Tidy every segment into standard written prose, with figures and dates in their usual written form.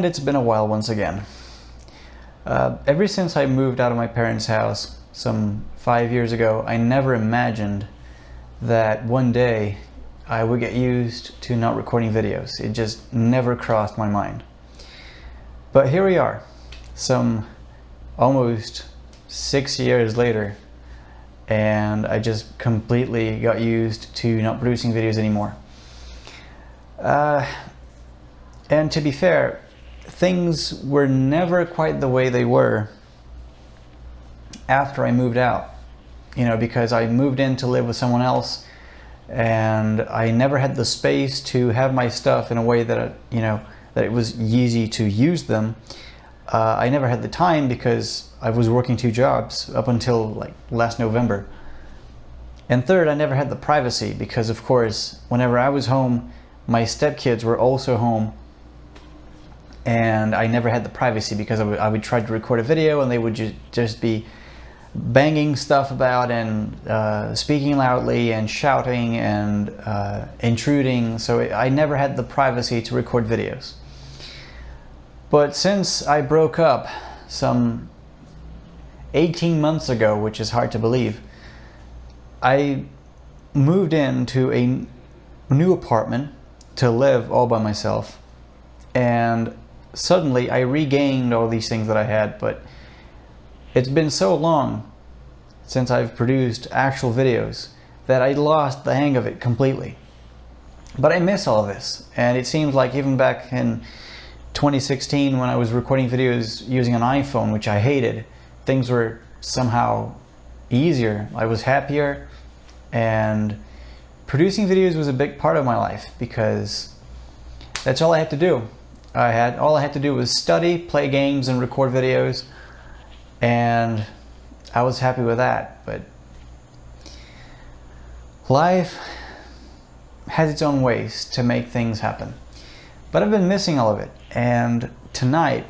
And it's been a while once again. Ever since I moved out of my parents' house some 5 years ago, I never imagined that one day I would get used to not recording videos. It just never crossed my mind. But here we are, some almost 6 years later, and I just completely got used to not producing videos anymore. And to be fair, things were never quite the way they were after I moved out. You know, because I moved in to live with someone else, and I never had the space to have my stuff in a way that, that it was easy to use them. I never had the time because I was working 2 jobs up until like last November. And third, I never had the privacy because, of course, whenever I was home, my stepkids were also home, and I never had the privacy because I would try to record a video and they would just be banging stuff about and speaking loudly and shouting and intruding. So I never had the privacy to record videos. But since I broke up some 18 months ago, which is hard to believe, I moved into a new apartment to live all by myself, and suddenly I regained all these things that I had. But it's been so long since I've produced actual videos that I lost the hang of it completely. But I miss all of this, and it seems like even back in 2016 when I was recording videos using an iPhone, which I hated, things were somehow easier. I was happier, and producing videos was a big part of my life because that's all I had to do. All I had to do was study, play games, and record videos, and I was happy with that. But life has its own ways to make things happen. But I've been missing all of it, and tonight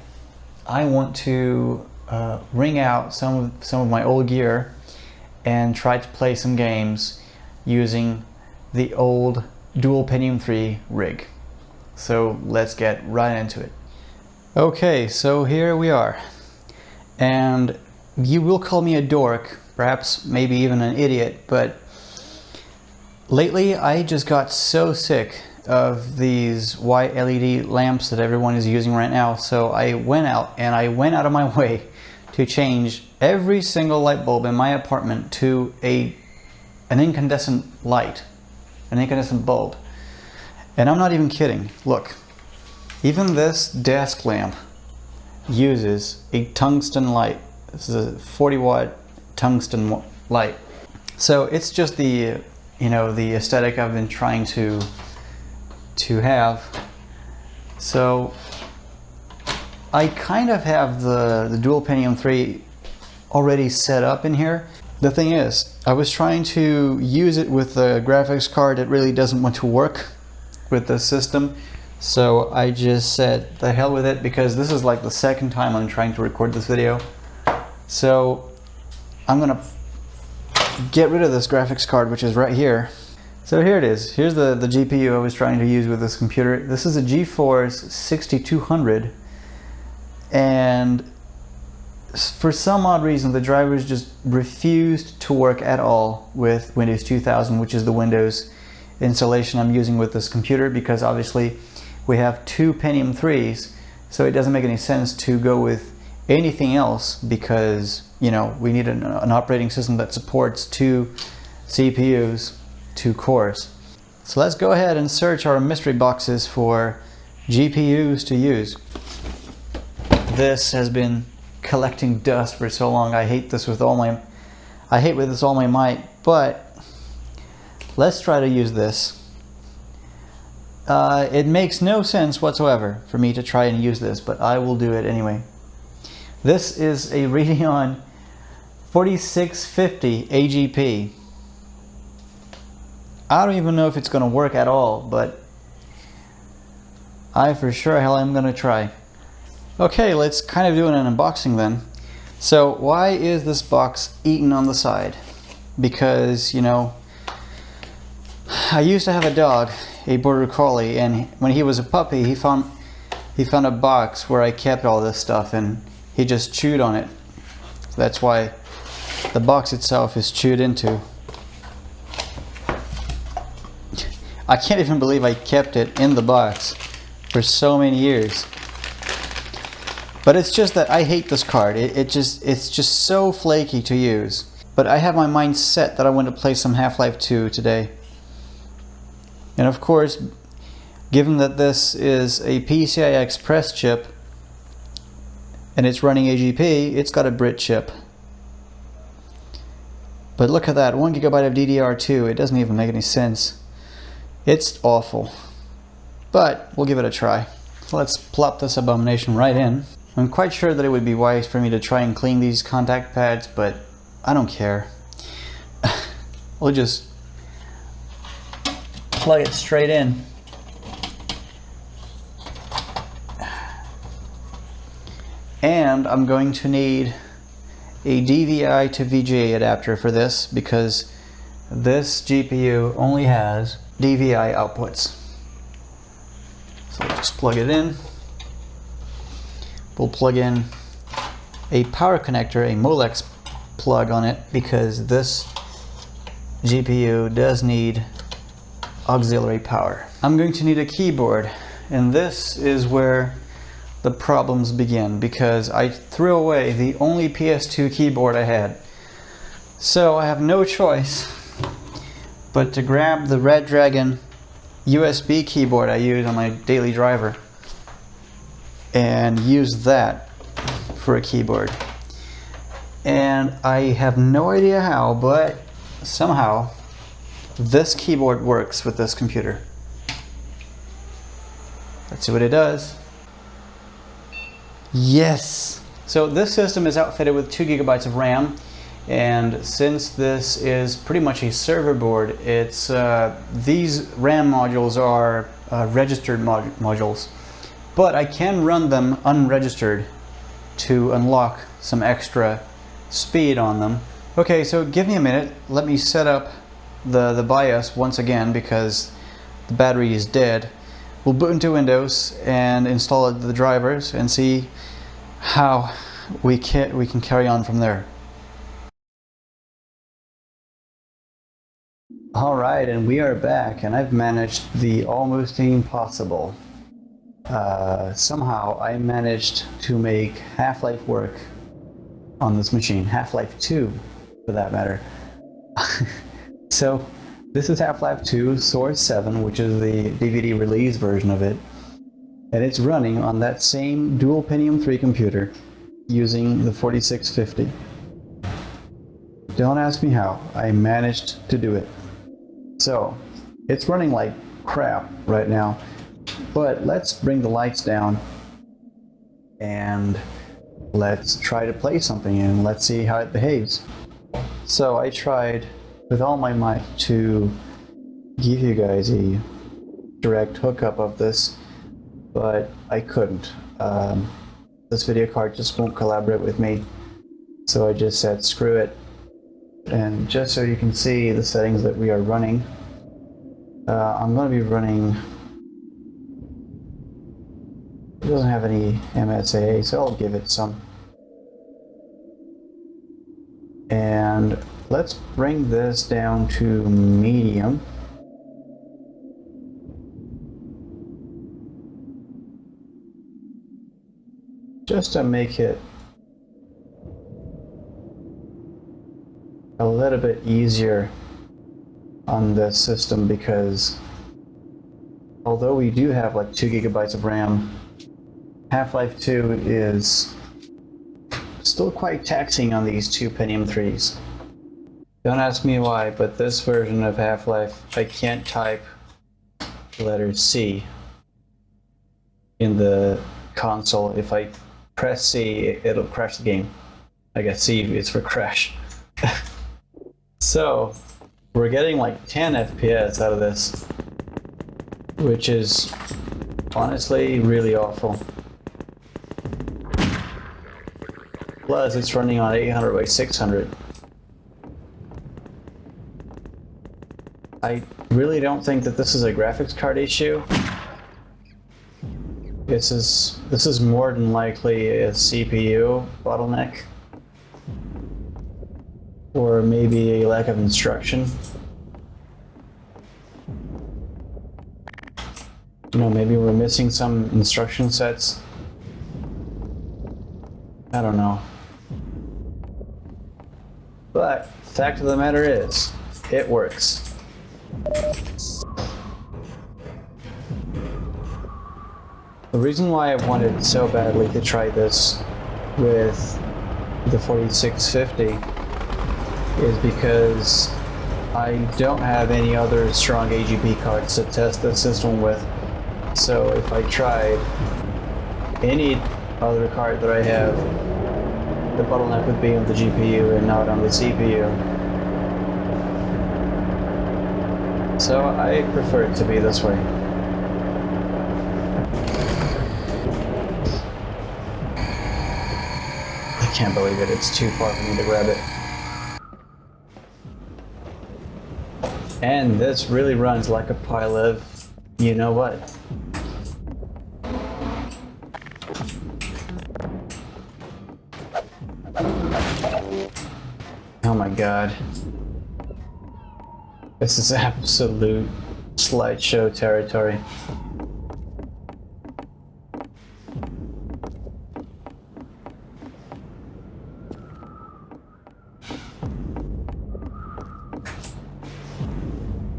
I want to wring out some of my old gear and try to play some games using the old dual Pentium 3 rig. So let's get right into it. Okay, so here we are. And you will call me a dork, perhaps maybe even an idiot, but lately I just got so sick of these white LED lamps that everyone is using right now. So I went out of my way to change every single light bulb in my apartment to an incandescent light, an incandescent bulb. And I'm not even kidding. Look, even this desk lamp uses a tungsten light. This is a 40-watt tungsten light. So it's just the aesthetic I've been trying to have. So I kind of have the dual Pentium 3 already set up in here. The thing is, I was trying to use it with a graphics card that really doesn't want to work with the system. So I just said the hell with it, because this is like the second time I'm trying to record this video. So I'm gonna get rid of this graphics card, which is right here. So here it is. Here's the GPU I was trying to use with this computer. This is a GeForce 6200, and for some odd reason the drivers just refused to work at all with Windows 2000, which is the Windows installation I'm using with this computer, because obviously we have 2 Pentium 3s, so it doesn't make any sense to go with anything else, because we need an operating system that supports 2 CPUs, 2 cores. So let's go ahead and search our mystery boxes for GPUs to use. This has been collecting dust for so long. I hate with this all my might, but let's try to use this. It makes no sense whatsoever for me to try and use this, but I will do it anyway. This is a Radeon 4650 AGP. I don't even know if it's going to work at all, but I for sure hell am going to try. Okay, let's kind of do an unboxing then. So why is this box eaten on the side? Because, I used to have a dog, a border collie, and when he was a puppy, he found he found a box where I kept all this stuff and he just chewed on it. That's why the box itself is chewed into. I can't even believe I kept it in the box for so many years. But it's just that I hate this card. It's just so flaky to use. But I have my mind set that I want to play some Half-Life 2 today. And of course, given that this is a PCI Express chip and it's running AGP, it's got a Brit chip. But look at that, 1 GB of DDR2. It doesn't even make any sense. It's awful. But we'll give it a try. So let's plop this abomination right in. I'm quite sure that it would be wise for me to try and clean these contact pads, but I don't care. We'll just plug it straight in. And I'm going to need a DVI to VGA adapter for this because this GPU only has DVI outputs. So we'll just plug it in. We'll plug in a power connector, a Molex plug on it, because this GPU does need auxiliary power. I'm going to need a keyboard, and this is where the problems begin because I threw away the only PS2 keyboard I had. So I have no choice but to grab the Red Dragon USB keyboard I use on my daily driver and use that for a keyboard. And I have no idea how, but somehow this keyboard works with this computer. Let's see what it does. Yes! So this system is outfitted with 2 GB of RAM, and since this is pretty much a server board, it's these RAM modules are registered modules, but I can run them unregistered to unlock some extra speed on them. Okay, so give me a minute. Let me set up the BIOS once again because the battery is dead. We'll boot into Windows and install the drivers and see how we can carry on from there. Alright, and we are back, and I've managed the almost impossible. Somehow I managed to make Half-Life work on this machine. Half-Life 2, for that matter. So, this is Half-Life 2 Source 7, which is the DVD release version of it. And it's running on that same dual Pentium 3 computer using the 4650. Don't ask me how. I managed to do it. So, it's running like crap right now. But let's bring the lights down and let's try to play something and let's see how it behaves. So I tried with all my might to give you guys a direct hookup of this, but I couldn't. This video card just won't collaborate with me, so I just said screw it. And just so you can see the settings that we are running, I'm going to be running. It doesn't have any MSAA, so I'll give it some. And let's bring this down to medium. Just to make it a little bit easier on this system, because although we do have like 2 GB of RAM, Half-Life 2 is still quite taxing on these two Pentium 3s. Don't ask me why, but this version of Half-Life, I can't type the letter C in the console. If I press C, it'll crash the game. I guess C is for crash. So, we're getting like 10 FPS out of this, which is honestly really awful. Plus, it's running on 800 by 600. I really don't think that this is a graphics card issue. This is more than likely a CPU bottleneck, or maybe a lack of instruction. You know, maybe we're missing some instruction sets. I don't know. But fact of the matter is, it works. The reason why I wanted so badly to try this with the 4650 is because I don't have any other strong AGP cards to test the system with. So if I tried any other card that I have, the bottleneck would be on the GPU and not on the CPU. So I prefer it to be this way. I can't believe it, it's too far for me to grab it. And this really runs like a pile of, you know what? Oh my god. This is absolute slideshow territory.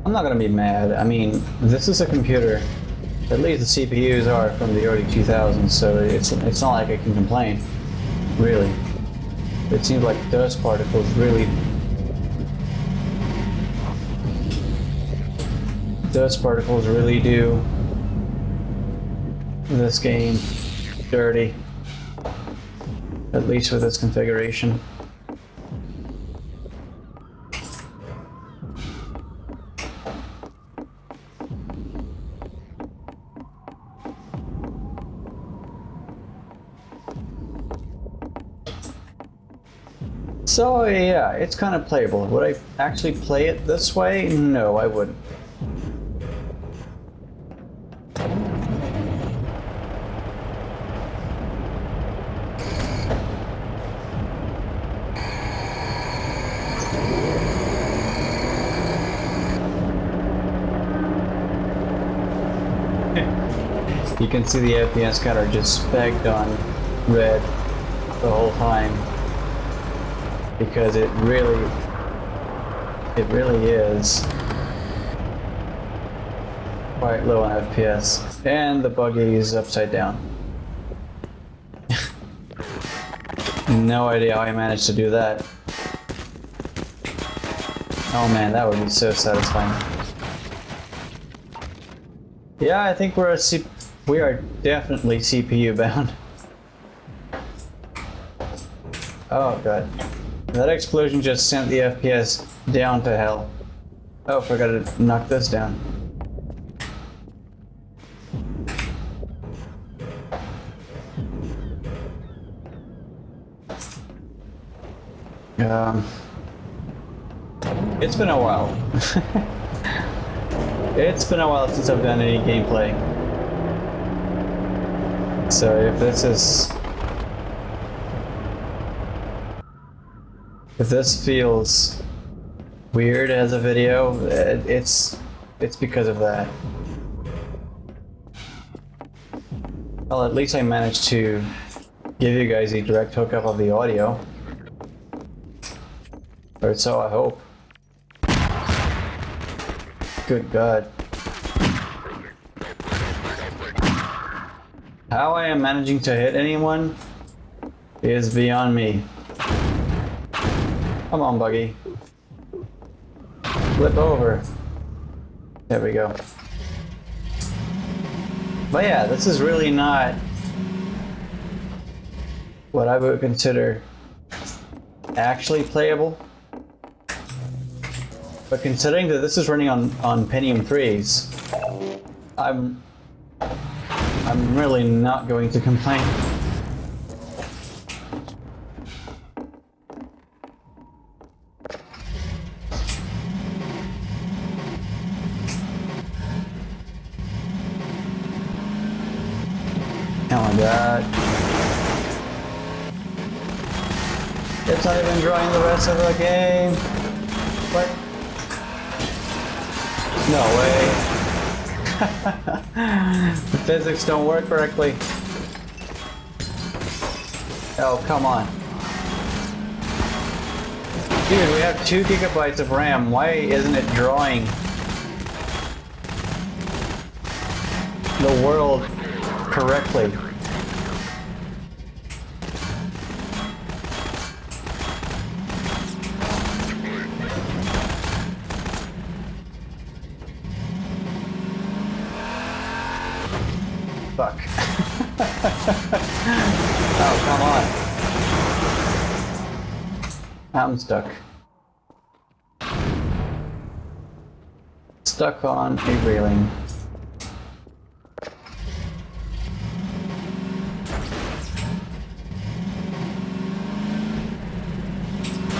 I'm not gonna be mad. I mean, this is a computer. At least the CPUs are from the early 2000s, so it's not like I can complain. Really. It seems like dust particles really do this game dirty. At least with its configuration. So yeah, it's kind of playable. Would I actually play it this way? No, I wouldn't. You can see the FPS counter just specced on red the whole time. Because it really is quite low on FPS. And the buggy is upside down. No idea how I managed to do that. Oh man, that would be so satisfying. Yeah, I think we are definitely CPU bound. Oh god. That explosion just sent the FPS down to hell. Oh, forgot to knock this down. It's been a while. It's been a while since I've done any gameplay. So if this feels weird as a video, it's because of that. Well, at least I managed to give you guys a direct hookup of the audio. Or so I hope. Good God. How I am managing to hit anyone is beyond me. Come on, buggy. Flip over. There we go. But yeah, this is really not what I would consider actually playable. But considering that this is running on Pentium 3s, I'm really not going to complain. Oh my god. It's not even drawing the rest of the game. What? No way. The physics don't work correctly. Oh, come on. Dude, we have 2 gigabytes of RAM. Why isn't it drawing the world correctly? Fuck. Oh, come on. I'm stuck. Stuck on a railing.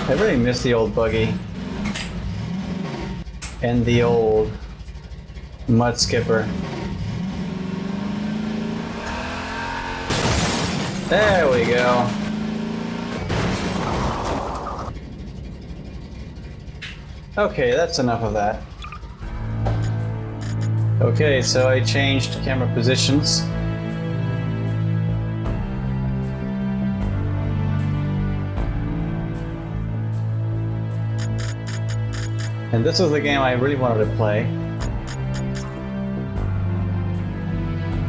I really miss the old buggy. And the old mud skipper. There we go. Okay, that's enough of that. Okay, so I changed camera positions. And this was the game I really wanted to play.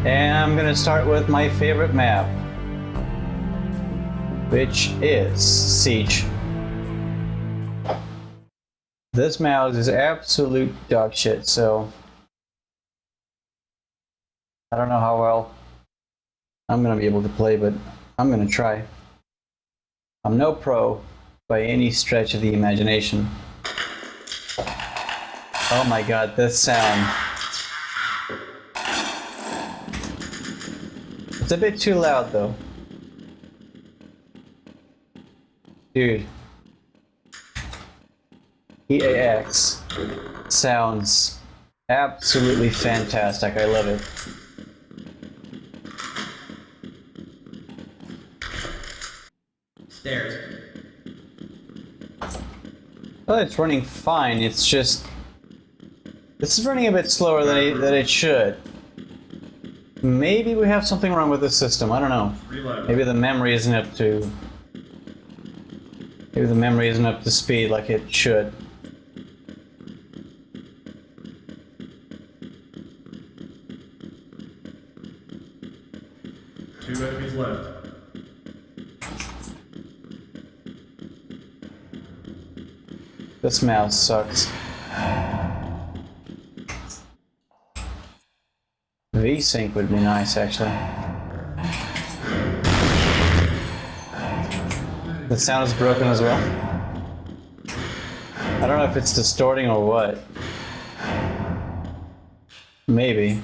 And I'm gonna start with my favorite map, which is Siege. This mouse is absolute dog shit, so I don't know how well I'm gonna be able to play, but I'm gonna try. I'm no pro by any stretch of the imagination. Oh my god, this sound. It's a bit too loud though. Dude. EAX sounds absolutely fantastic. I love it. Stairs. Well, it's running fine. It's just this is running a bit slower than it should. Maybe we have something wrong with the system. I don't know. Reload. Maybe the memory isn't up to. Maybe the memory isn't up to speed like it should. Two enemies left. This mouse sucks. V-Sync would be nice, actually. The sound is broken as well. I don't know if it's distorting or what. Maybe.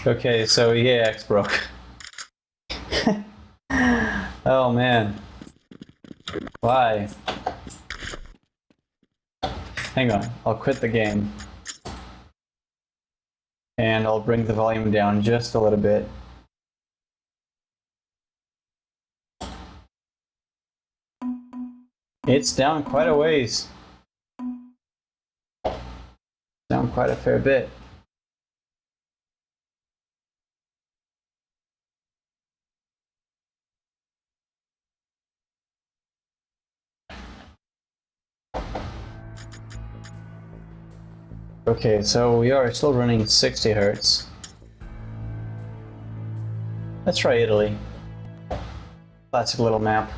Okay, so EAX broke. Oh man. Why? Hang on, I'll quit the game. And I'll bring the volume down just a little bit. It's down quite a ways. Down quite a fair bit. Okay, so we are still running 60 Hertz. Let's try Italy. Classic little map.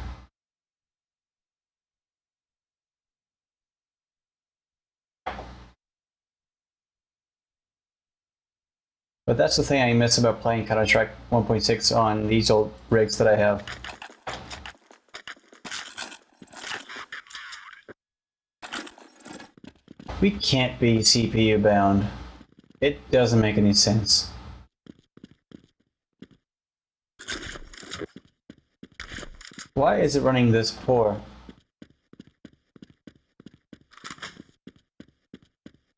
But that's the thing I miss about playing Counter-Strike 1.6 on these old rigs that I have. We can't be CPU bound. It doesn't make any sense. Why is it running this poor?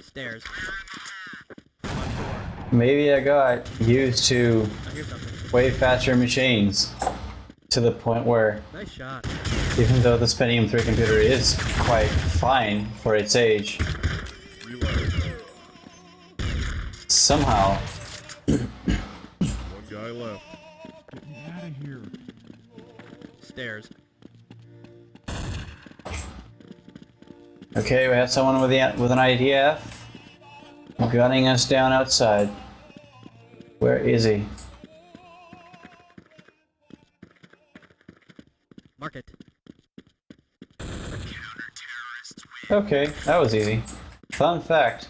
Stairs. Maybe I got used to I hear something. way faster machines to the point where Nice shot. even though this Pentium 3 computer is quite fine for its age, somehow One guy left. Get me out of here. Stairs. okay, we have someone with an IDF gunning us down outside. Where is he? Mark it. Okay, that was easy. Fun fact,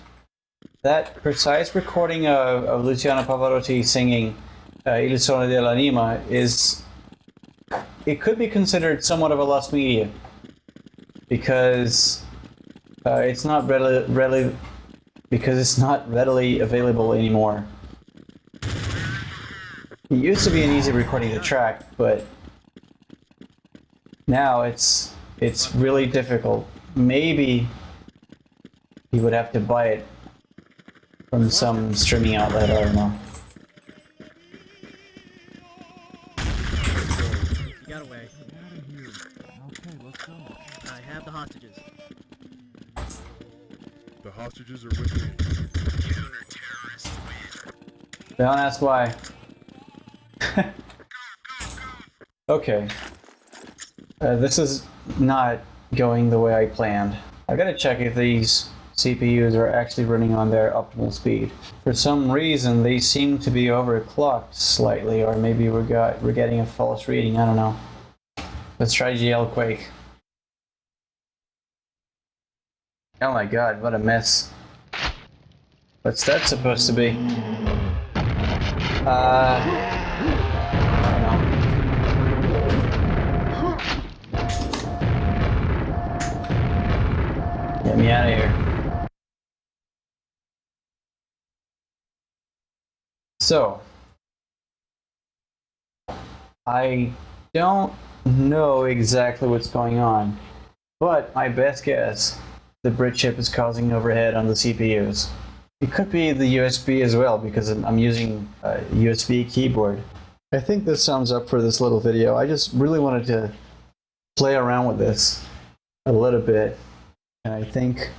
that precise recording of Luciano Pavarotti singing Il Suono dell'Anima it could be considered somewhat of a lost media because it's not readily available anymore. It used to be an easy recording to track, but now it's really difficult. Maybe you would have to buy it from some streaming outlet, I don't know. You got away. Get out of here. Okay, let's go. I have the hostages. The hostages are with me. Don't ask why. Okay. This is not going the way I planned. I gotta check if these CPUs are actually running on their optimal speed. For some reason, they seem to be overclocked slightly, or maybe we're getting a false reading. I don't know. Let's try GL Quake. Oh my god, what a mess. What's that supposed to be? I don't know. Get me out of here. So, I don't know exactly what's going on, but my best guess, the bridge chip is causing overhead on the CPUs. It could be the USB as well, because I'm using a USB keyboard. I think this sums up for this little video. I just really wanted to play around with this a little bit, and I think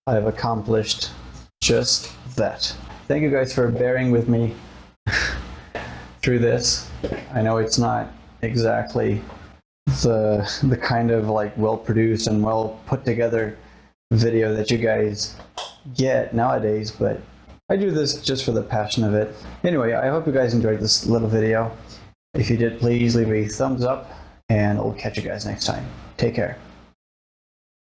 I've accomplished just that. Thank you guys for bearing with me through this. I know it's not exactly the kind of like well-produced and well put together video that you guys get nowadays, but I do this just for the passion of it. Anyway, I hope you guys enjoyed this little video. If you did, please leave a thumbs up, and I'll catch you guys next time. Take care.